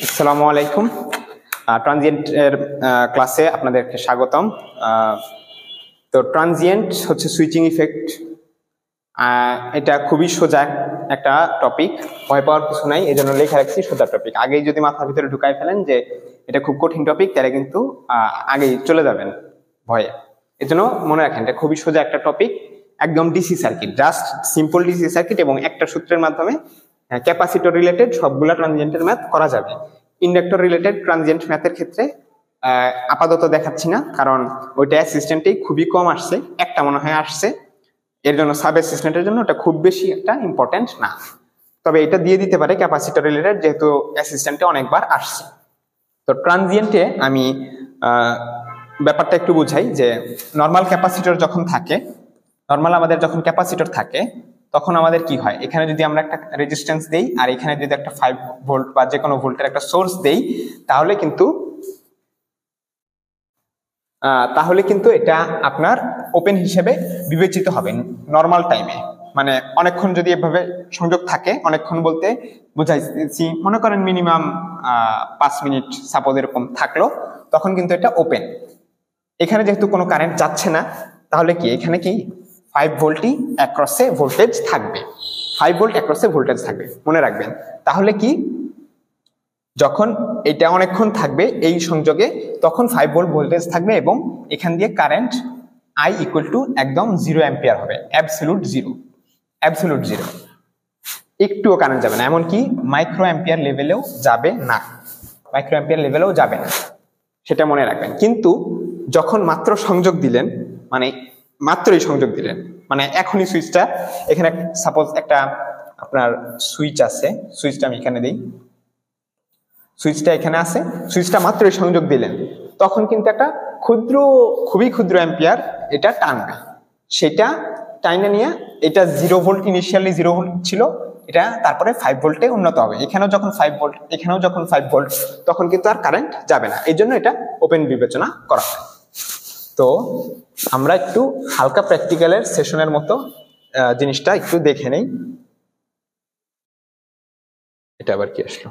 আসসালামু আলাইকুম। ট্রানজিয়েন্টের ক্লাসে আপনাদেরকে স্বাগতম। তো ট্রানজিয়েন্ট হচ্ছে সুইচিং ইফেক্ট। এটা খুবই সোজা একটা টপিক, ভয় পাওয়ার কিছু নাই, এই জন্য লেখা রাখছি সোজা টপিক। আগেই যদি মাথার ভিতরে ঢুকাই ফেলেন যে এটা খুব কঠিন টপিক, তাহলে কিন্তু আগেই চলে যাবেন ভয়ে। এই জন্য মনে রাখেন এটা খুবই সোজা একটা টপিক, একদম DC circuit, just simple DC circuit এবং একটা সূত্রের মাধ্যমে ক্যাপাসিটর রিলেটেড সবগুলা ট্রানজিয়েন্টের ম্যাথ করা যাবে। ইন্ডাক্টর রিলেটেড ট্রানজিয়েন্ট ম্যাথের ক্ষেত্রে আপাতত দেখাচ্ছি না, কারণ ওইটা অ্যাসিস্ট্যান্টেই খুবই কম আসছে, একটা মনে হয় আসছে। এর জন্য সাব অ্যাসিস্ট্যান্টের জন্য ওটা খুব বেশি একটা ইম্পর্টেন্ট না, তবে এটা দিয়ে দিতে পারে ক্যাপাসিটর রিলেটেড, যেহেতু অ্যাসিস্ট্যান্টে অনেকবার আসছে। তো ট্রানজিয়েন্টে আমি ব্যাপারটা একটু বুঝাই যে নর্মাল ক্যাপাসিটর যখন থাকে, নর্মাল আমাদের যখন ক্যাপাসিটর থাকে তখন আমাদের কি হয়, এখানে যদি আমরা একটা রেজিস্ট্যান্স দেই আর এখানে যদি একটা 5 ভোল্ট বা যে কোনো ভোল্টের একটা সোর্স দেই, তাহলে কিন্তু এটা আপনার ওপেন হিসেবে বিবেচিত হবে নর্মাল টাইমে। মানে অনেকক্ষণ যদি এভাবে সংযোগ থাকে, অনেকক্ষণ বলতে বুঝাইছি, মনে করেন মিনিমাম 5 মিনিট সাপোজ এরকম থাকলো, তখন কিন্তু এটা ওপেন। এখানে যেহেতু কোনো কারেন্ট যাচ্ছে না, তাহলে কি এখানে কি 5 ভোল্টই অ্যাক্রসে ভোল্টেজ থাকবে, 5 ভোল্ট অ্যাক্রসে ভোল্টেজ থাকবে, মনে রাখবেন। তাহলে কি যখন এটা অনেকক্ষণ থাকবে এই সংযোগে, তখন 5 ভোল্ট ভোল্টেজ থাকবে এবং এখান দিয়ে কারেন্ট I ইকুয়াল টু একদম 0 অ্যাম্পিয়ার হবে, অ্যাবসলিউট জিরো, অ্যাবসলিউট জিরো। একটুও কারেন্ট যাবে না, এমনকি মাইক্রো অ্যাম্পিয়ার লেভেলেও যাবে না, মাইক্রো অ্যাম্পিয়ার লেভেলেও যাবে না, সেটা মনে রাখবেন। কিন্তু যখন মাত্র সংযোগ দিলেন, মানে মাত্রই সংযোগ দিলেন, মানে এখনই সুইচটা এখানে সাপোজ একটা আপনার সুইচ আছে, সুইচটা আমি এখানে দিই, সুইচটা এখানে আছে, সুইচটা মাত্রই সংযোগ দিলেন, তখন কিন্তু একটা ক্ষুদ্র, খুবই ক্ষুদ্র অ্যাম্পিয়ার এটা টানবে। সেটা টাইনে নিয়ে এটা 0 ভোল্ট, ইনিশিয়ালি 0 ভোল্ট ছিল, এটা তারপরে 5 ভোল্টে উন্নত হবে। এখানেও যখন 5 ভোল্ট, এখানেও যখন 5 ভোল্ট, তখন কিন্তু আর কারেন্ট যাবে না, এই জন্য এটা ওপেন বিবেচনা করা হয়। তো আমরা একটু হালকা প্র্যাকটিক্যালের সেশনের মতো জিনিসটা একটু দেখে নেই। এটা আবার কি আসলো?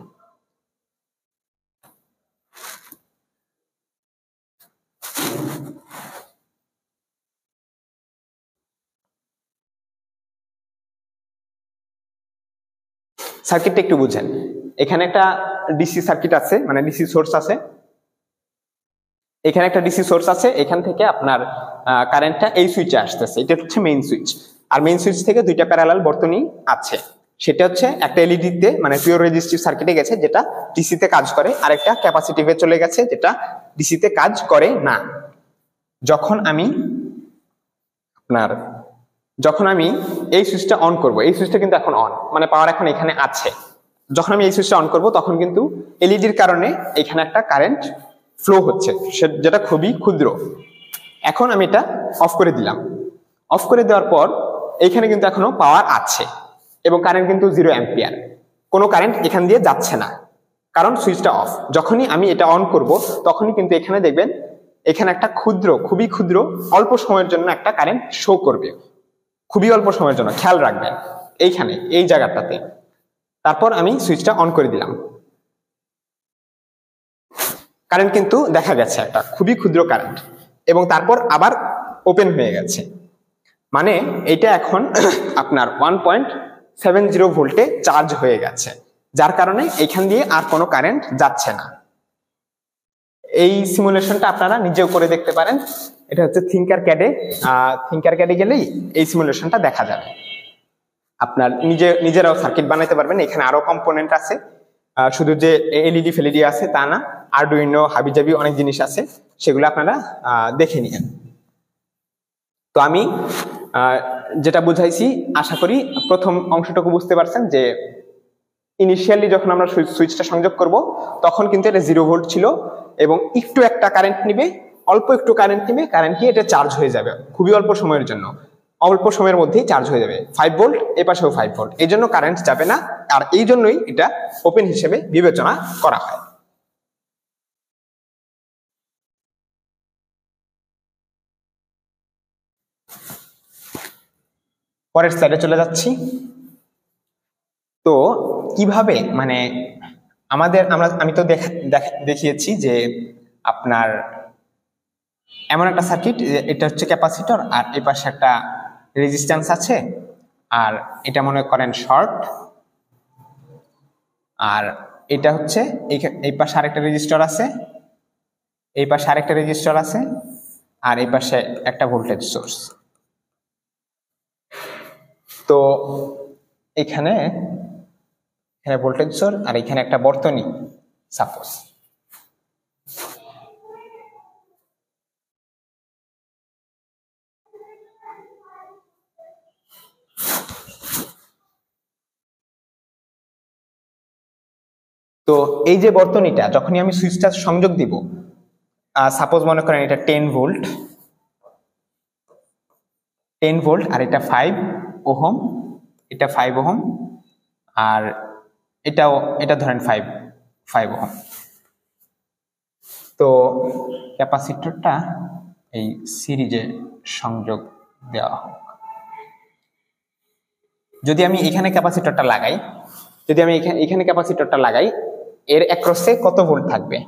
সার্কিটটা একটু বুঝেন। এখানে একটা ডিসি সার্কিট আছে, মানে ডিসি সোর্স আছে, এখানে একটা ডিসি সোর্স আছে, এখান থেকে আপনার কারেন্টটা এই সুইচে আসতেছে, এটা হচ্ছে মেইন সুইচ। আর মেইন সুইচ থেকে দুইটা প্যারালাল বর্তনী আছে, সেটা হচ্ছে একটা এলইডি তে, মানে পিওর রেজিস্টিভ সার্কিটে গেছে যেটা ডিসি তে কাজ করে, আর একটা ক্যাপাসিটিভে চলে গেছে যেটা ডিসি তে কাজ করে না। যখন আমি এই সুইচটা অন করব, এই সুইচটা কিন্তু এখন অন, মানে পাওয়ার এখন এখানে আছে। যখন আমি এই সুইচটা অন করব, তখন কিন্তু এলইডির কারণে এখানে একটা কারেন্ট ফ্লো হচ্ছে, যেটা খুবই ক্ষুদ্র। এখন আমি এটা অফ করে দিলাম, অফ করে দেওয়ার পর এইখানে কিন্তু এখনো পাওয়ার আছে এবং কারেন্ট কিন্তু 0 অ্যাম্পিয়ার, কোনো কারেন্ট এখান দিয়ে যাচ্ছে না, কারণ সুইচটা অফ। যখনই আমি এটা অন করব, তখনই কিন্তু এখানে দেখবেন এখানে একটা ক্ষুদ্র, খুবই ক্ষুদ্র, অল্প সময়ের জন্য একটা কারেন্ট শো করবে, খুবই অল্প সময়ের জন্য, খেয়াল রাখবেন এইখানে, এই জায়গাটাতে। তারপর আমি সুইচটা অন করে দিলাম, কারেন্ট কিন্তু দেখা গেছে একটা খুবই ক্ষুদ্র কারেন্ট, এবং তারপর আবার ওপেন হয়ে গেছে, মানে এটা এখন আপনার 1.70 ভোল্টে চার্জ হয়ে গেছে, যার কারণে এখান দিয়ে আর কোনো কারেন্ট যাচ্ছে না। এই সিমুলেশনটা আপনারা নিজেও করে দেখতে পারেন, এটা হচ্ছে থিঙ্কার ক্যাডে গেলেই এই সিমুলেশনটা দেখা যাবে। আপনার নিজেরাও সার্কিট বানাইতে পারবেন, এখানে আরো কম্পোনেন্ট আছে, শুধু যে এলইডি ফেলইডি আছে তা না, আরডুইনো হাবিজাবি অনেক জিনিস আছে, সেগুলো আপনারা দেখে নিন। তো আমি যেটা বুঝাইছি, আশা করি প্রথম অংশটুকু বুঝতে পারছেন, যে ইনিশিয়ালি যখন আমরা সুইচটা সংযোগ করব, তখন কিন্তু এটা 0 ভোল্ট ছিল এবং একটু একটা কারেন্ট নিবে, অল্প একটু কারেন্ট নিবে, কারেন্ট নিয়ে এটা চার্জ হয়ে যাবে খুবই অল্প সময়ের জন্য, অল্প সময়ের মধ্যেই চার্জ হয়ে যাবে। 5 ভোল্ট, এপাশেও 5 ভোল্ট, এই জন্য কারেন্ট যাবে না, আর এই জন্যই এটা ওপেন হিসেবে বিবেচনা করা হয়। পরের স্লাইডে চলে যাচ্ছি। তো কিভাবে, মানে আমি তো দেখিয়েছি যে আপনার এমন একটা সার্কিট, এটা হচ্ছে ক্যাপাসিটর আর এই পাশে একটা রেজিস্ট্যান্স আছে, আর এটা মনে করেন শর্ট, আর এটা হচ্ছে এই পাশে আরেকটা রেজিস্টর আছে, এই পাশে আরেকটা রেজিস্টর আছে, আর এই পাশে একটা ভোল্টেজ সোর্স। তো এখানে ভোল্টেজ সোর্স আর এখানে একটা বর্তনী সাপোজ। তো এই যে বর্তনীটা যখনই আমি সুইচটা সংযোগ দিব, সাপোজ মনে করেন এটা 10 ভোল্ট আর এটা 5 ওহম, এটা 5 ওহম, আর এটা ধরেন 5 ওহম। তো ক্যাপাসিটরটা এই সিরিজে সংযোগ দেওয়া হোক। যদি আমি এখানে ক্যাপাসিটরটা লাগাই, এর অ্যাক্রসে কত ভোল্ট থাকবে?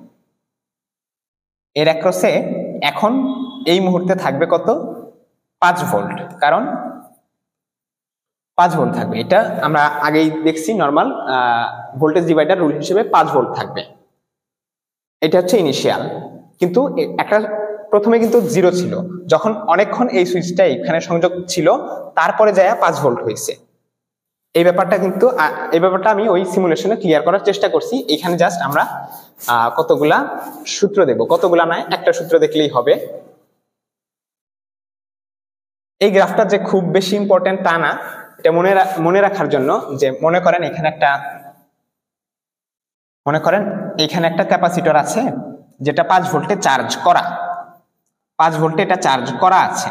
এর অ্যাক্রসে এখন এই মুহূর্তে থাকবে কত? 5 ভোল্ট, কারণ 5 ভোল্ট থাকবে। এটা আমরা আগেই দেখছি, নর্মাল ভোল্টেজ ডিভাইডার রুল হিসেবে 5 ভোল্ট থাকবে। এটা হচ্ছে ইনিশিয়াল, কিন্তু একটা প্রথমে কিন্তু 0 ছিল, যখন অনেকক্ষণ এই সুইচটা এখানে সংযোগ ছিল তারপরে যায় 5 ভোল্ট হয়েছে। এই ব্যাপারটা আমি ওই সিমুলেশনে ক্লিয়ার করার চেষ্টা করছি। এখানে জাস্ট আমরা কতগুলা সূত্র দেব, কতগুলা নয়, একটা সূত্র দেখলেই হবে। এই গ্রাফটা যে খুব বেশি ইম্পর্টেন্ট তা না, এটা মনে রাখার জন্য যে মনে করেন এখানে একটা ক্যাপাসিটর আছে যেটা 5 ভোল্টে চার্জ করা, 5 ভোল্টে এটা চার্জ করা আছে।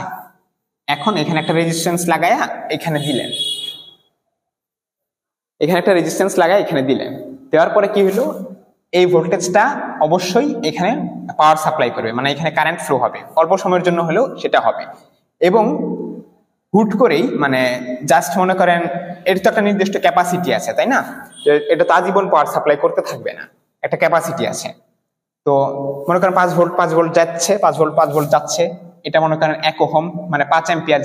এখন এখানে একটা রেজিস্ট্যান্স লাগায়া এখানে দিলেন, দেওয়ার পরে কি হলো, এই ভোল্টেজটা অবশ্যই এখানে পাওয়ার সাপ্লাই করবে, মানে এখানে কারেন্ট ফ্লো হবে, অল্প সময়ের জন্য হলেও সেটা হবে। এবং হুট করেই, মানে জাস্ট মনে করেন এর তো একটা নির্দিষ্ট ক্যাপাসিটি আছে, তাই না? এটা তো আজীবন পাওয়ার সাপ্লাই করতে থাকবে না, একটা ক্যাপাসিটি আছে। তো মনে করেন 5 ভোল্ট যাচ্ছে, এটা মনে করেন 1 ওহম, মানে 5 অ্যাম্পিয়ার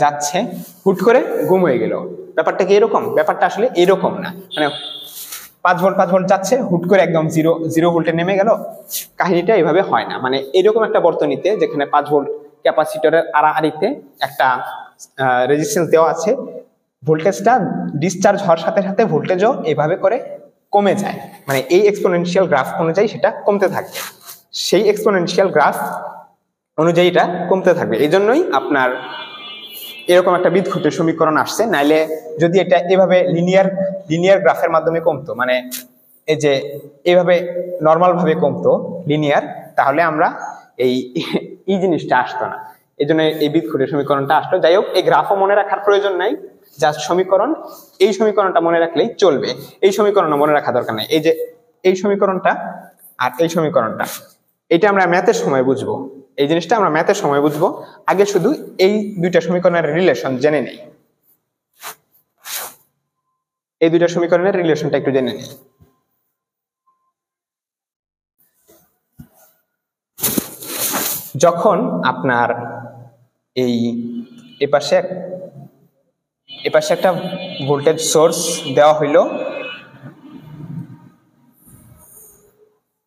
যাচ্ছে, হুট করে গুম হয়ে গেল। ব্যাপারটা কি এরকম? ব্যাপারটা আসলে এরকম না, মানে 5 ভোল্ট যাচ্ছে, হুট করে একদম 0 ভোল্টে নেমে গেল, কাহিনীটা এভাবে হয় না। মানে এরকম একটা বর্তনীতে যেখানে 5 ভোল্ট ক্যাপাসিটরের আড়াআড়িতে একটা রেজিস্ট্যান্স দেওয়া আছে, ভোল্টেজটা ডিসচার্জ হওয়ার সাথে সাথে ভোল্টেজও এভাবে করে কমে যায়, মানে এই এক্সপোনেনশিয়াল গ্রাফ অনুযায়ী সেটা কমতে থাকবে, সেই এক্সপোনেনশিয়াল গ্রাফ অনুযায়ী এটা কমতে থাকবে। এই জন্যই আপনার এরকম একটা বীজগণিতের সমীকরণ আসছে। নাইলে যদি এটা এভাবে লিনিয়ার গ্রাফের মাধ্যমে কমতো, মানে এই যে এইভাবে নর্মাল ভাবে কমতো লিনিয়ার, তাহলে আমরা এই জিনিসটা আসতো না। এই জন্য এই বীজগণিতের সমীকরণটা আসলো। যাই হোক, এই গ্রাফও মনে রাখার প্রয়োজন নাই, জাস্ট সমীকরণ, এই সমীকরণটা মনে রাখলেই চলবে। এই সমীকরণও মনে রাখা দরকার নাই। এই যে এই সমীকরণটা আর এই সমীকরণটা, এটা আমরা ম্যাথের সময় বুঝবো, এই জিনিসটা আমরা ম্যাথের সময় বুঝবো। আগে শুধু এই দুইটা সমীকরণের রিলেশন জেনে নেই, এই দুইটা সমীকরণের রিলেশনটা একটু জেনে নেই। যখন আপনার এপাশে একটা ভোল্টেজ সোর্স দেওয়া হইল,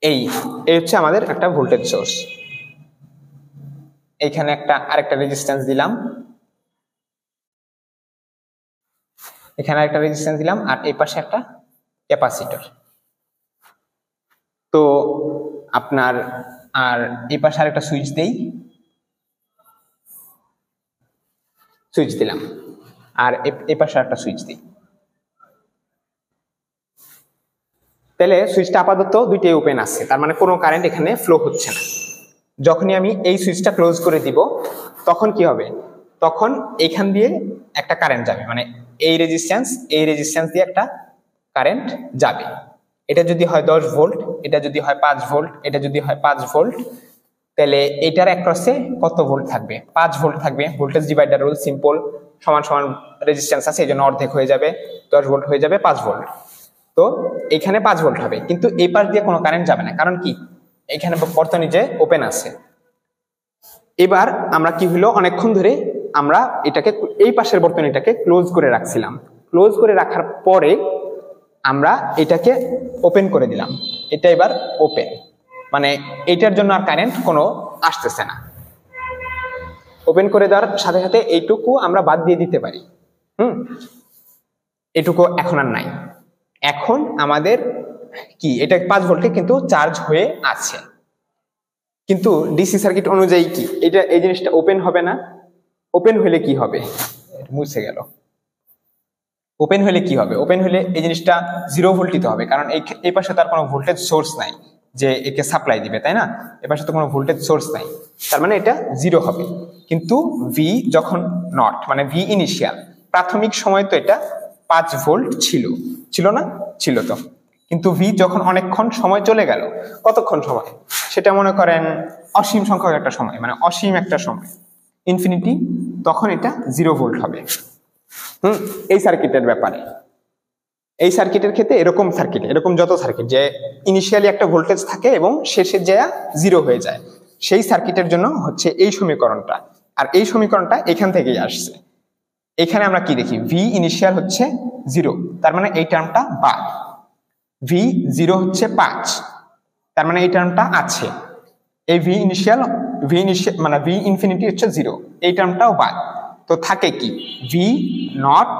এই হচ্ছে আমাদের একটা ভোল্টেজ সোর্স, এইখানে আরেকটা রেজিস্ট্যান্স দিলাম, আর এই পাশে একটা ক্যাপাসিটর। তো আপনার আর এই পাশে আরেকটা সুইচ দিলাম, আর এই পাশে একটা সুইচ দিই। তাহলে সুইচটা আপাতত দুইটাই ওপেন আছে, তার মানে কোনো কারেন্ট এখানে ফ্লো হচ্ছে না। যখনই আমি এই সুইচটা ক্লোজ করে দিব, তখন কি হবে? তখন এইখান দিয়ে একটা কারেন্ট যাবে, মানে এই রেজিস্ট্যান্স দিয়ে একটা কারেন্ট যাবে। এটা যদি হয় 10 ভোল্ট, এটা যদি হয় 5 ভোল্ট, এটা যদি হয় 5 ভোল্ট, তাহলে এটার অ্যাক্রসে কত ভোল্ট থাকবে? 5 ভোল্ট থাকবে। ভোল্টেজ ডিভাইডার রুল সিম্পল, সমান রেজিস্ট্যান্স আছে, এই জন্য অর্ধেক হয়ে যাবে, 10 ভোল্ট হয়ে যাবে 5 ভোল্ট। তো এখানে 5 ভোল্ট হবে, কিন্তু এই পাশ দিয়ে কোনো কারেন্ট যাবে না, কারণ কি এখানে বর্তনী যে ওপেন আছে। এবার আমরা কি হলো, অনেকক্ষণ ধরে আমরা এটাকে এই পাশের বর্তনীটাকে ক্লোজ করে রাখছিলাম। ক্লোজ করে রাখার পরে আমরা এটাকে ওপেন করে দিলাম, এটা এবার ওপেন, মানে এটার জন্য আর কারেন্ট কোনো আসতেছে না। ওপেন করে দেওয়ার সাথে সাথে এইটুকু আমরা বাদ দিয়ে দিতে পারি। এটুকু এখন আর নাই। এখন আমাদের কি এটা 5 ভোল্টে কিন্তু চার্জ হয়ে আছে, কিন্তু ডিসি সার্কিট অনুযায়ী কি এটা এই জিনিসটা ওপেন হবে না। ওপেন হলে কি হবে, মুছে গেল। ওপেন হলে কি হবে, ওপেন হলে এই জিনিসটা 0 ভোল্ট দিতে হবে, কারণ এই পাশে তার কোনো ভোল্টেজ সোর্স নাই যে একে সাপ্লাই দিবে, তাই না? এ পাশে তো কোনো ভোল্টেজ সোর্স নাই, তার মানে এটা 0 হবে। কিন্তু ভি যখন নট মানে ভি ইনিশিয়াল প্রাথমিক সময় তো এটা 5 ভোল্ট ছিল না? ছিল তো। কিন্তু ভি যখন অনেকক্ষণ সময় চলে গেল, কতক্ষণ সময়, সেটা মনে করেন অসীম সংখ্যক একটা সময়, মানে অসীম একটা সময়, ইনফিনিটি, তখন এটা 0 ভোল্ট হবে। এই সার্কিটের ব্যাপারে, এই সার্কিটের ক্ষেত্রে এরকম সার্কিট, এরকম যত সার্কিট যে ইনিশিয়ালি একটা ভোল্টেজ থাকে এবং শেষে যা 0 হয়ে যায়, সেই সার্কিটের জন্য হচ্ছে এই সমীকরণটা। আর এই সমীকরণটা এখান থেকেই আসছে। এখানে আমরা কি দেখি, ভি ইনিশিয়াল হচ্ছে 0, তার মানে এই টার্মটা বাদ। ভি 0 হচ্ছে 5, তার মানে এই টার্মটা আছে। এই ভি ইনিশিয়াল মানে ভি ইনফিনিটি হচ্ছে 0, এই টার্মটাও বাদ। তো থাকে কি, V not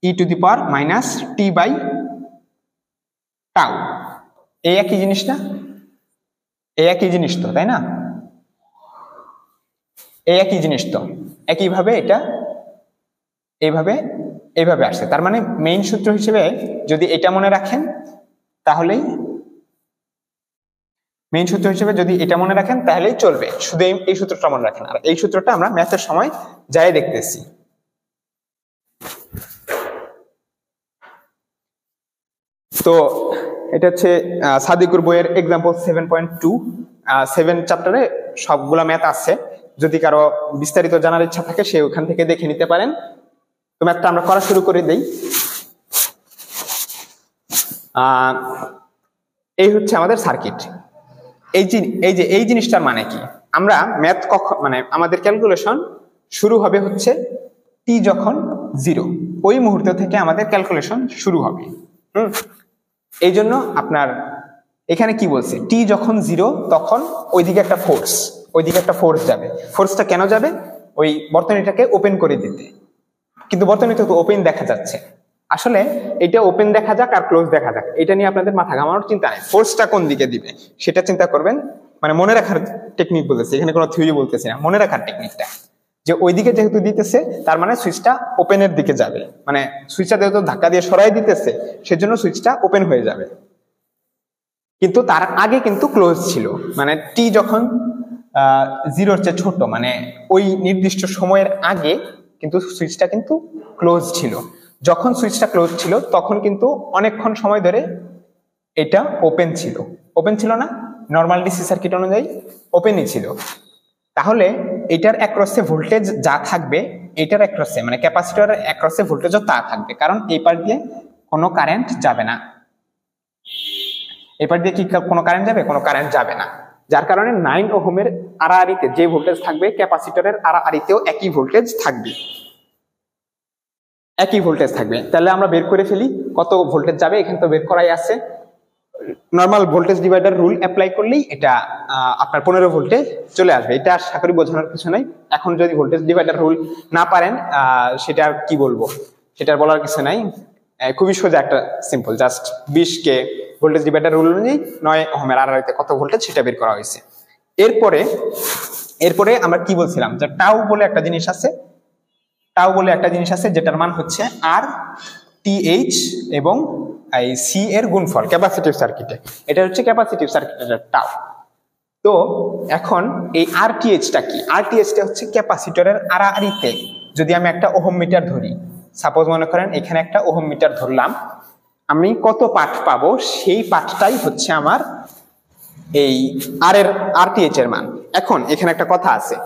E to the power minus t by tau. এই একই জিনিস না? এই একই জিনিস তো, তাই না? এই একই জিনিস তো। একইভাবে এটা এইভাবে আসছে। তার মানে মেইন সূত্র হিসেবে যদি এটা মনে রাখেন, তাহলেই মেইন সূত্র হিসেবে যদি এটা মনে রাখেন তাহলেই চলবে। শুধু এই সূত্রটা মনে রাখেন, আর এই সূত্রটা আমরা ম্যাথের সময় যাই দেখতেছি। তো এটা হচ্ছে সাদিকুর বইয়ের এক্সাম্পল 7.2, 7 চ্যাপ্টারে সবগুলা ম্যাথ আছে। যদি কারো বিস্তারিত জানার ইচ্ছা থাকে সে ওখান থেকে দেখে নিতে পারেন। তো ম্যাথটা আমরা করা শুরু করে দেই। এই হচ্ছে আমাদের সার্কিট। এই জিনিসটার মানে কি, আমরা ম্যাথ মানে আমাদের ক্যালকুলেশন শুরু হবে হচ্ছে টি যখন 0, ওই মুহূর্ত থেকে আমাদের ক্যালকুলেশন শুরু হবে। এই জন্য আপনার এখানে কি বলছে, টি যখন 0 তখন ওইদিকে একটা ফোর্স যাবে। ফোর্সটা কেন যাবে, ওই বর্তনীটাকে ওপেন করে দিতে। কিন্তু বর্তনীতে তো ওপেন দেখা যাচ্ছে, আসলে এটা ওপেন দেখা যাক আর ক্লোজ দেখা যাক, এটা নিয়ে আপনাদের মাথা ঘামানোর চিন্তা নেই। ফোর্সটা কোন দিকে দিবে সেটা চিন্তা করবেন, মানে মনে রাখার টেকনিক বলতেছে, এখানে কোনো থিওরি বলতেছি না, মনে রাখার টেকনিকটা। যে ওইদিকে যেহেতু দিতেছে তার মানে সুইচটা ওপেনের দিকে যাবে, মানে সুইচটা যেহেতু ধাক্কা দিয়ে সরাই দিতেছে সেজন্য সুইচটা ওপেন হয়ে যাবে। কিন্তু তার আগে কিন্তু ক্লোজ ছিল, মানে টি যখন 0-র চেয়ে ছোট, মানে ওই নির্দিষ্ট সময়ের আগে কিন্তু সুইচটা কিন্তু ক্লোজ ছিল। যখন সুইচটা ক্লোজ ছিল তখন কিন্তু অনেকক্ষণ সময় ধরে এটা ওপেন ছিল না? নর্মাল ডিসি সার্কিট অনুযায়ী ওপেনই ছিল। তাহলে এটার অ্যাক্রসে ভোল্টেজ যা থাকবে, এটার অ্যাক্রসে মানে ক্যাপাসিটরের অ্যাক্রসে ভোল্টেজও তা থাকবে, কারণ এই পার দিয়ে কোনো কারেন্ট যাবে না। এবার দিয়ে কি কোনো কারেন্ট যাবে? কোনো কারেন্ট যাবে না। যার কারণে 9 ওহমের আড়াআড়িতে যে ভোল্টেজ থাকবে, ক্যাপাসিটরের আড়াআড়িতেও একই ভোল্টেজ থাকবে, তাহলে আমরা বের করে ফেলি কত ভোল্টেজ যাবে। এখানে তো বের করাই আছে, normal voltage divider rule apply করলেই এটা আপনার 15 ভোল্টে চলে আসবে। এটা আশা করি বোঝানোর কিছু নাই। এখন যদি ভোল্টেজ ডিভাইডার রুল না পারেন সেটা আর কি বলবো, সেটার বলার কিছু নাই। খুবই সোজা একটা সিম্পল, জাস্ট 20 কে ভোল্টেজ ডিভাইডার রুল অনুযায়ী 9 ওহমের আড়াআড়িতে কত ভোল্টেজ সেটা বের করা হয়েছে। এরপরে আমরা কি বলছিলাম, যে টাউ বলে একটা জিনিস আছে, যেটার মান হচ্ছে আর টিএইচ এবং এই সি এর গুণফল ক্যাপাসিটিভ সার্কিটে। এটা হচ্ছে ক্যাপাসিটিভ সার্কিটের টাউ। তো এখন এই আরটিএইচটা কি? আরটিএইচটা হচ্ছে ক্যাপাসিটরের আড়াআড়িতে যদি আমি একটা ওহম মিটার ধরি, সাপোজ মনে করেন এখানে একটা ওহম মিটার ধরলাম, আমি কত পাঠ পাবো সেই পাঠটাই হচ্ছে আমার এই আরটিএইচ এর মান। এখন এখানে একটা কথা আছে,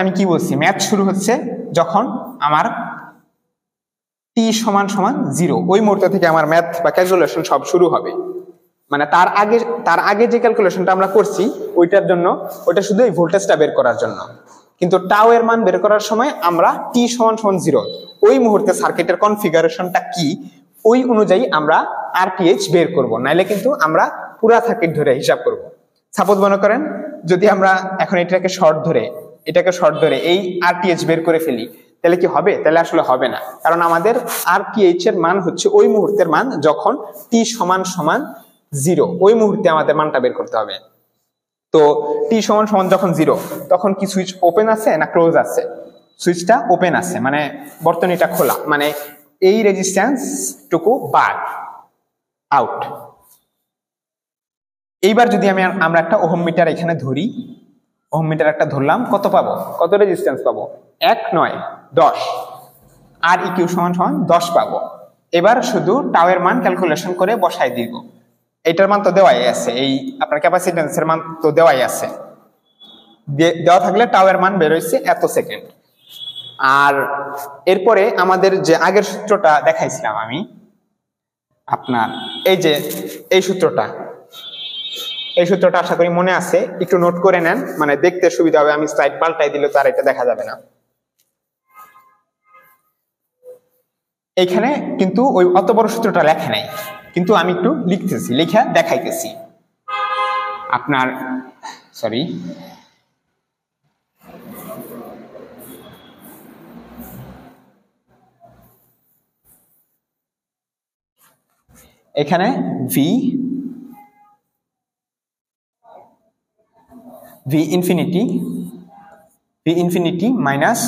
আমি কি বলছি, ম্যাথ শুরু হচ্ছে যখন আমার T টি সমান সমান 0, ওই মুহূর্ত থেকে আমার ম্যাথ বা ক্যালকুলেশন সব শুরু হবে। মানে তার আগে যে ক্যালকুলেশনটা আমরা করছি ওইটার জন্য, ওইটা শুধু এই ভোল্টেজটা বের করার জন্য। কিন্তু টাও এর মান বের করার সময় আমরা টি সমান সমান 0, ওই মুহূর্তে সার্কিটের কনফিগারেশনটা কি ওই অনুযায়ী আমরা আরটিএইচ বের করব, নাইলে কিন্তু আমরা পুরা সার্কিট ধরে হিসাব করব। সাপোজ মনে করেন যদি আমরা এখন এটাকে শর্ট ধরে এই আরটিএইচ বের করে ফেলি, তাহলে কি হবে? তাহলে আসলে হবে না, কারণ আমাদের আরটিএইচ এর মান হচ্ছে ওই মুহূর্তের মান যখন টি সমান সমান 0, ওই মুহূর্তে আমাদের মানটা বের করতে হবে। তো টি সমান সমান যখন 0, তখন কি সুইচ ওপেন আছে না ক্লোজ আছে? সুইচটা ওপেন আছে, মানে বর্তনীটা খোলা, মানে এই রেজিস্ট্যান্স টুকু বার আউট। এইবার যদি আমরা একটা ওহম মিটার এখানে ধরি, ওহম মিটার একটা ধরলাম, কত পাবো? কত রেজিস্ট্যান্স পাবো? 1 9 10, আর ইকিউ সমান সমান 10 পাবো। এবার শুধু টাও এর মান ক্যালকুলেশন করে বসাই দিব। এটার মান তো দেওয়াই আছে, এই আপনার ক্যাপাসিট্যান্সের মান তো দেওয়াই আছে, দেওয়া থাকলে টাও এর মান বের হইছে এত সেকেন্ড। আর এরপরে আমাদের যে আগের সূত্রটা দেখাইছিলাম আমি আপনার, এই সূত্রটা আশা করি মনে আছে, একটু নোট করে নেন, মানে দেখতে সুবিধা হবে। আমি স্লাইড পাল্টাই দিলে তো আর এটা দেখা যাবে না। এইখানে কিন্তু ওই অত বড় সূত্রটা লেখা নাই, কিন্তু আমি একটু লিখতেছি, লেখা দেখাইতেছি আপনার, সরি, এখানে V infinity minus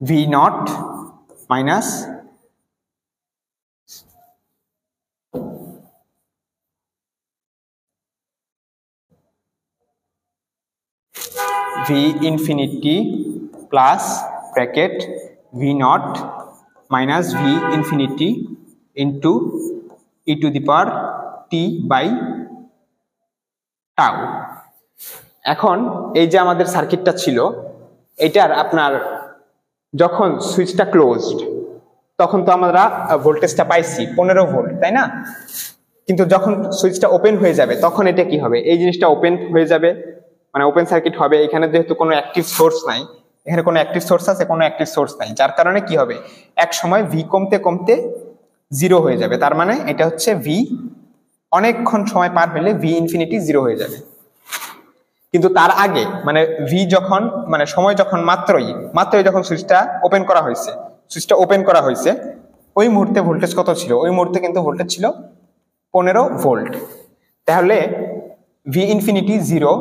V not minus V infinity plus bracket V not minus V infinity into E to the power t by tau. এখন এই যে আমাদের সার্কিটটা ছিল, এটার আপনার যখন সুইচটা ক্লোজড তখন তো আমরা ভোল্টেজটা পাইছি 15 ভোল্ট, তাই না? কিন্তু যখন সুইচটা ওপেন হয়ে যাবে তখন এটা কি হবে? এই জিনিসটা ওপেন হয়ে যাবে, মানে ওপেন সার্কিট হবে। এখানে যেহেতু কোনো অ্যাক্টিভ সোর্স নাই, এখানে কোনো অ্যাক্টিভ সোর্স আছে, কোনো অ্যাক্টিভ সোর্স নাই, যার কারণে কি হবে? এক সময় ভি কমতে কমতে 0 হয়ে যাবে। তার মানে এটা হচ্ছে ভি, অনেকক্ষণ সময় পার হলে ভি ইনফিনিটি 0 হয়ে যাবে। কিন্তু তার আগে মানে ভি যখন, মানে সময় যখন মাত্রই যখন সুইচটা ওপেন করা হয়েছে ওই মুহূর্তে ভোল্টেজ কত ছিল? ওই মুহূর্তে কিন্তু ভোল্টেজ ছিল 15 ভোল্ট। তাহলে ভি ইনফিনিটি 0,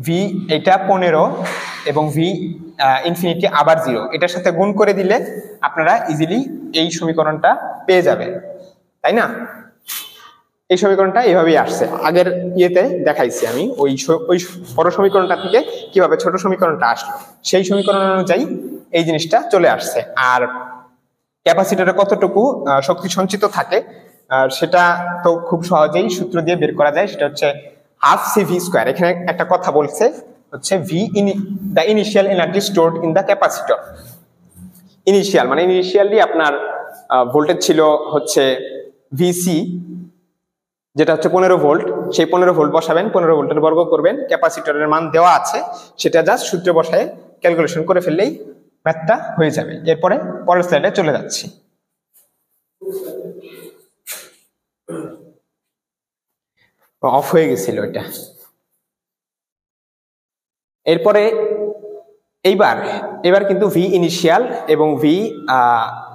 ভি এটা 15 এবং ভি ইনফিনিটি আবার 0, এটার সাথে গুণ করে দিলে আপনারা ইজিলি এই সমীকরণটা পেয়ে যাবেন, তাই না? এই সমীকরণটা এইভাবেই আসছে, আগের ইয়েতে দেখাইছি আমি ওই বড় সমীকরণটা থেকে কিভাবে ছোট সমীকরণটা আসলো, সেই সমীকরণ অনুযায়ী এই জিনিসটা চলে আসছে। আর ক্যাপাসিটরে কতটুকু শক্তি সঞ্চিত থাকে সেটা তো খুব সহজেই সূত্র দিয়ে বের করা যায়, সেটা হচ্ছে হাফ সিভি স্কোয়ার। এখানে একটা কথা বলছে হচ্ছে V in the initial energy stored in the capacitor. Initial মানে ইনিশিয়ালি আপনার ভোল্টেজ ছিল হচ্ছে ভিসি, যেটা হচ্ছে 15 ভোল্ট। সেই 15 ভোল্ট বসাবেন, 15 ভোল্টের বর্গ করবেন, ক্যাপাসিটরের মান দেওয়া আছে, সেটা জাস্ট সূত্রে বসায় ক্যালকুলেশন করে ফেললেই ম্যাথটা হয়ে যাবে। এরপরে পরের স্লাইডে চলে যাচ্ছি। অফ হয়ে গেছিল এটা। এরপরে এইবার কিন্তু ভি ইনিশিয়াল এবং ভি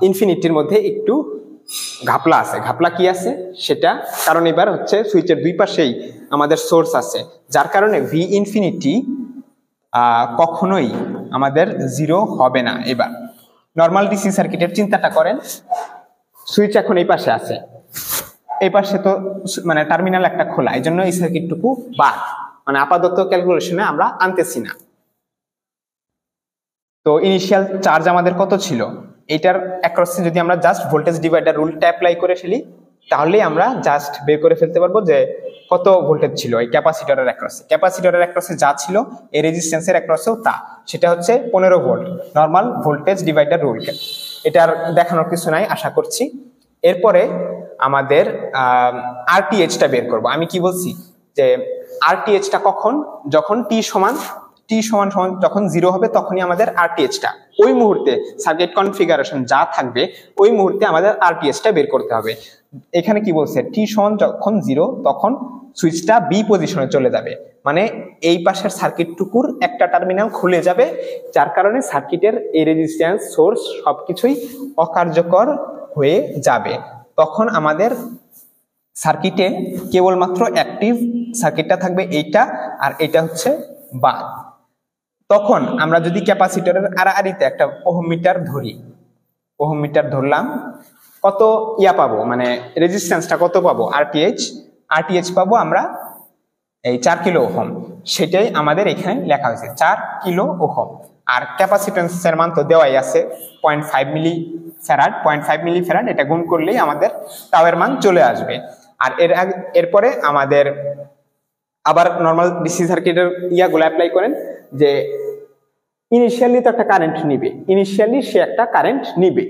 ইনফিনিটির মধ্যে একটু ঘাপলা আছে। ঘাপলা কি আছে সেটা, কারণ এবার হচ্ছে সুইচের দুই পাশেই আমাদের সোর্স আছে, যার কারণে ভি ইনফিনিটি কখনোই আমাদের 0 হবে না। এবার নর্মাল ডিসি সার্কিটের চিন্তাটা করেন, সুইচ এখন এই পাশে আছে, এই পাশে তো মানে টার্মিনাল একটা খোলা, এই জন্য এই সার্কিটটুকু বাদ, মানে আপাতত ক্যালকুলেশনে আমরা আনতেছি না। তো ইনিশিয়াল চার্জ আমাদের কত ছিল, এটার অ্যাক্রসে যদি আমরা জাস্ট ভোল্টেজ ডিভাইডার রুলটা অ্যাপ্লাই করে ফেলি, তাহলে আমরা জাস্ট বের করে ফেলতে পারবো যে কত ভোল্টেজ ছিল এই ক্যাপাসিটরের অ্যাক্রসে। ক্যাপাসিটরের অ্যাক্রসে যা ছিল এই রেজিস্ট্যান্সের অ্যাক্রসেও তা, সেটা হচ্ছে 15 volt, normal voltage divider rule. এটার দেখানোর কিছু নাই আশা করছি। এরপরে আমাদের আরটিএইচটা বের করব। আমি কি বলছি যে আরটিএইচটা কখন, যখন টি সমান যখন 0 হবে তখনই আমাদের আরটিএইচটা, ওই মুহূর্তে সার্কিট কনফিগারেশন যা থাকবে ওই মুহূর্তে আমাদের আরটিএইচটা বের করতে হবে। এখানে কি বলছে, টি সমান যখন 0 তখন সুইচটা বি পজিশনে চলে যাবে, মানে এই পাশের সার্কিটটুকুর একটা টার্মিনাল খুলে যাবে, যার কারণে সার্কিটের এই রেজিস্ট্যান্স সোর্স সবকিছুই অকার্যকর হয়ে যাবে। তখন আমাদের সার্কিটে কেবলমাত্র অ্যাক্টিভ সার্কিটটা থাকবে এইটা, আর এটা হচ্ছে বাদ। তখন আমরা যদি ক্যাপাসিটরের আড়াআড়িতে একটা ওহম মিটার ধরি, ওহম মিটার ধরলাম, কত পাবো, মানে রেজিস্ট্যান্সটা কত পাবো, আরটিএইচ পাবো আমরা এই 4 কিলো ওহম, সেটাই আমাদের এখানে লেখা হয়েছে 4 কিলো ওহম। আর ক্যাপাসিট্যান্সের মান তো দেওয়াই আছে 0.5 মিলি ফ্যারাড, 0.5 মিলি ফ্যারাড, এটা গুণ করলেই আমাদের টাওয়ের মান চলে আসবে। আর এরপরে আমাদের আবার নর্মাল ডিসি সার্কিটের ইয়াগুলো অ্যাপ্লাই করেন, যে ইনিশিয়ালি তো একটা কারেন্ট নিবে, ইনিশিয়ালি সে একটা কারেন্ট নিবে,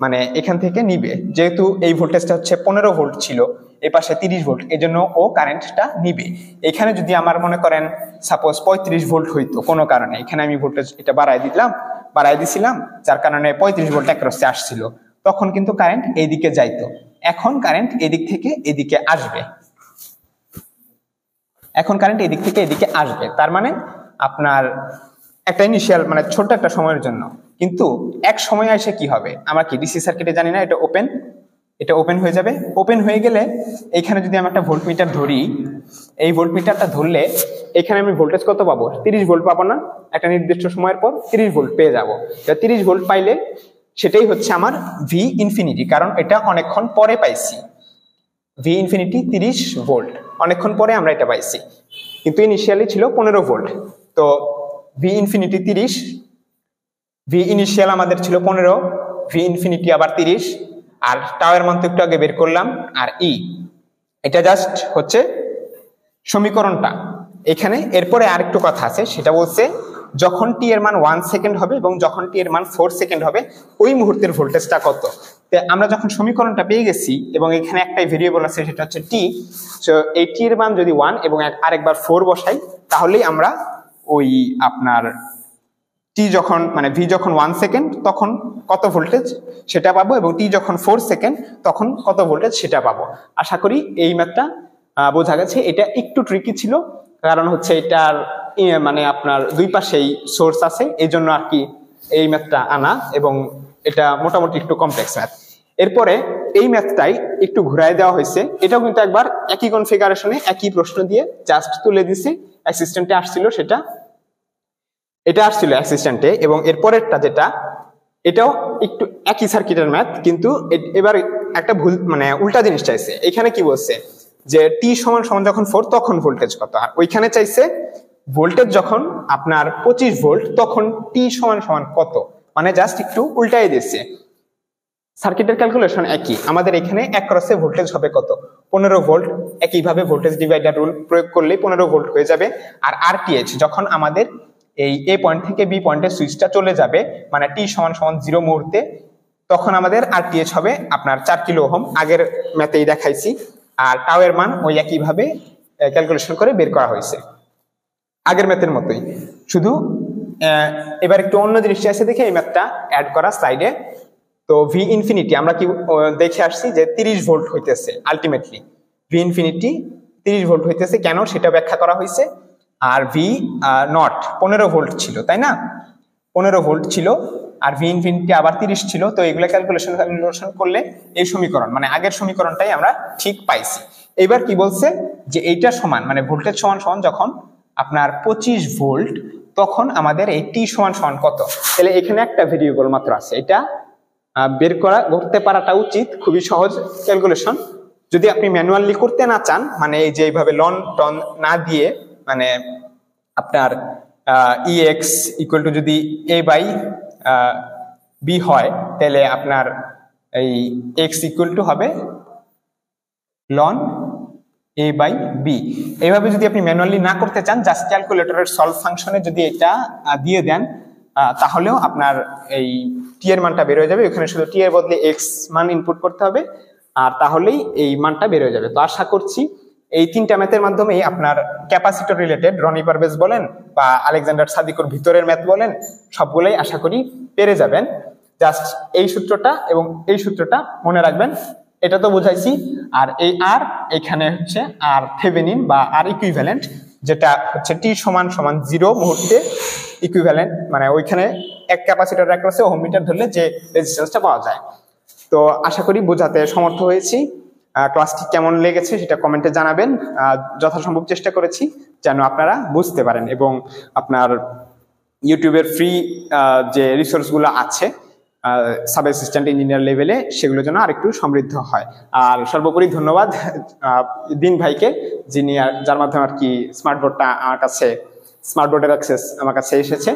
মানে এখান থেকে নিবে, যেহেতু এই ভোল্টেজটা হচ্ছে 15 ভোল্ট ছিল, এই পাশে 30 ভোল্ট, এই জন্য ও কারেন্টটা নিবে। এখানে যদি আমার মনে করেন সাপোজ 35 ভোল্ট হইতো কোনো কারণে, এখানে আমি ভোল্টেজ এটা বাড়াই দিছিলাম, যার কারণে 35 ভোল্ট অ্যাক্রসে আসছিল, তখন কিন্তু কারেন্ট এইদিকে যাইতো। এখন কারেন্ট এদিক থেকে এদিকে আসবে, তার মানে আপনার একটা ইনিশিয়াল মানে ছোট একটা সময়ের জন্য, কিন্তু এক সময় এসে কি হবে, আমরা কি ডিসি সার্কিটে জানি না, এটা ওপেন হয়ে যাবে। ওপেন হয়ে গেলে এখানে যদি আমি একটা ভোল্টমিটার ধরি, এই ভোল্টমিটারটা ধরলে এখানে আমি ভোল্টেজ কত পাবো, 30 ভোল্ট পাবো না, একটা নির্দিষ্ট সময়ের পর 30 ভোল্ট পেয়ে যাবো। 30 ভোল্ট পাইলে সেটাই হচ্ছে আমার ভি ইনফিনিটি, কারণ এটা অনেকক্ষণ পরে পাইছি, ভি ইনফিনিটি 30 ভোল্ট, অনেকক্ষণ পরে আমরা এটা পাইছি, কিন্তু ইনিশিয়ালি ছিল 15 ভোল্ট। তো ভি ইনফিনিটি 30, ভি ইনিশিয়াল আমাদের ছিল 15, ভি ইনফিনিটি আবার 30, আর টাওয়ের মান তো একটু আগে বের করলাম, আর এটা জাস্ট হচ্ছে সমীকরণটা এখানে। এরপরে আরেকটু কথা আছে, সেটা বলছে যখন টি এর মান 1 সেকেন্ড হবে এবং যখন টি এর মান 4 সেকেন্ড হবে ওই মুহূর্তের ভোল্টেজটা কত। আমরা যখন সমীকরণটা পেয়ে গেছি এবং এখানে একটাই ভেরিয়েবল আছে সেটা হচ্ছে টি, সো এই টি এর মান যদি 1 এবং আরেকবার 4 বসাই তাহলেই আমরা ওই আপনার টি যখন মানে ভি যখন 1 সেকেন্ড তখন কত ভোল্টেজ সেটা পাবো, এবং টি যখন 4 সেকেন্ড তখন কত ভোল্টেজ সেটা পাবো। আশা করি এই ম্যাথটা বোঝা গেছে। এটা একটু ট্রিকি ছিল, কারণ হচ্ছে এটার মানে আপনার দুই পাশেই সোর্স আছে, এই জন্য আর কি এই ম্যাথটা আনা, এবং এটা মোটামুটি একটু কমপ্লেক্স ম্যাথ। এরপরে এই ম্যাথটাই একটু ঘুরাই দেওয়া হয়েছে, এটাও কিন্তু একবার একই কনফিগারেশনে একই প্রশ্ন দিয়ে জাস্ট তুলে দিছে, অ্যাসিস্ট্যান্টে আসছিল সেটা, এটা আসছিল অ্যাসিস্ট্যান্টে, এবং এরপরেরটা যেটা এটাও একটু একই সার্কিটের ম্যাথ, কিন্তু এবার একটা ভুল মানে উল্টা জিনিস চাইছে। এখানে কি বলছে যে টি সমান সমান যখন 4 তখন ভোল্টেজ কত, আর ওইখানে চাইছে ভোল্টেজ যখন আপনার 25 ভোল্ট তখন টি সমান সমান কত, মানে জাস্ট একটু উল্টাই দিচ্ছে। সার্কিটের ক্যালকুলেশন একই, আমাদের এখানে অ্যাক্রসে ভোল্টেজ হবে কত, 15 ভোল্ট, একইভাবে ভোল্টেজ ডিভাইডার রুল প্রয়োগ করলেই 15 ভোল্ট হয়ে যাবে। আর আরটিএইচ যখন আমাদের এই এ পয়েন্ট থেকে বি পয়েন্টে সুইচটা চলে যাবে, মানে টি সমান সমান 0 মুহূর্তে, তখন আমাদের আরটিএইচ হবে আপনার 4 কিলো ওহম, আগের ম্যাথেই দেখাইছি। আর টাও এর মান ওই একইভাবে ক্যালকুলেশন করে বের করা হয়েছে আগের ম্যাথের মতোই, শুধু এবার একটু অন্য জিনিসটা আছে দেখে এই ম্যাথটা অ্যাড করা স্লাইডে। তো ভি ইনফিনিটি আমরা কি দেখে আসছি যে 30 ভোল্ট হইতেছে, আলটিমেটলি ভি ইনফিনিটি 30 ভোল্ট হইতেছে, কেন সেটা ব্যাখ্যা করা হয়েছে। আর ভি নট 15 ভোল্ট ছিল, তাই না, 15 ভোল্ট ছিল, আর ভি ইনফিনিটি আবার 30 ছিল। তো এগুলো ক্যালকুলেশন করলে এই সমীকরণ মানে আগের সমীকরণটাই আমরা ঠিক পাইছি। এবার কি বলছে যে এইটা সমান মানে ভোল্টেজ সমান সমান যখন আপনার 25 ভোল্ট তখন আমাদের এই টি সমান সমান কত। তাহলে এখানে একটা ভেরিয়েবল মাত্র আছে, এটা বের করতে পারাটা উচিত, খুবই সহজ ক্যালকুলেশন। যদি আপনি ম্যানুয়ালি করতে না চান, মানে এই যে এইভাবে লন টন না দিয়ে, মানে আপনার EX ইকুয়াল টু যদি A বাই B হয়, তাহলে আপনার এই X ইকুয়াল টু হবে লন a/b। এইভাবে যদি আপনি ম্যানুয়ালি না করতে চান, জাস্ট ক্যালকুলেটরের সলভ ফাংশনে যদি এটা দিয়ে দেন, তাহলেও আপনার এই টি এর মানটা বের হয়ে যাবে। ওখানে শুধু টি এর বদলে এক্স মান ইনপুট করতে হবে, আর তাহলেই এই মানটা বের হয়ে যাবে। তো আশা করছি এই তিনটা ম্যাথের মাধ্যমেই আপনার ক্যাপাসিটর রিলেটেড রনি পারভেজ বলেন বা আলেকজান্ডার সাদিকুর ভিতরের ম্যাথ বলেন, সবগুলোই আশা করি পেরে যাবেন। জাস্ট এই সূত্রটা এবং এই সূত্রটা মনে রাখবেন, এটা তো বুঝাইছি। আর এই আর এখানে হচ্ছে আর থেভেনিন বা আর ইকুইভ্যালেন্ট, যেটা হচ্ছে টি সমান সমান 0 মুহূর্তে ইকুইভ্যালেন্ট, মানে ওইখানে এক ক্যাপাসিটর অ্যাক্রসে ওহম মিটার ধরলে যে রেজিস্ট্যান্সটা পাওয়া যায়। তো আশা করি বোঝাতে সমর্থ হয়েছি। ক্লাসটি কেমন লেগেছে সেটা কমেন্টে জানাবেন। যথাসম্ভব চেষ্টা করেছি যেন আপনারা বুঝতে পারেন এবং আপনার ইউটিউবের ফ্রি যে রিসোর্সগুলো আছে সাব অ্যাসিস্ট্যান্ট ইঞ্জিনিয়ার লেভেলে, সেগুলো যেন আরেকটু সমৃদ্ধ হয়। আর সর্বোপরি ধন্যবাদ দিন ভাইকে, যিনি যার মাধ্যমে আর কি স্মার্ট বোর্ডের অ্যাক্সেস আমার কাছে এসেছে।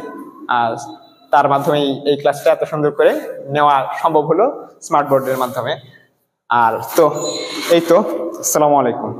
তার মাধ্যমে এই ক্লাসটা এত সুন্দর করে নেওয়া সম্ভব হলো স্মার্ট বোর্ডের মাধ্যমে। আর তো এই তো, আসসালামু আলাইকুম।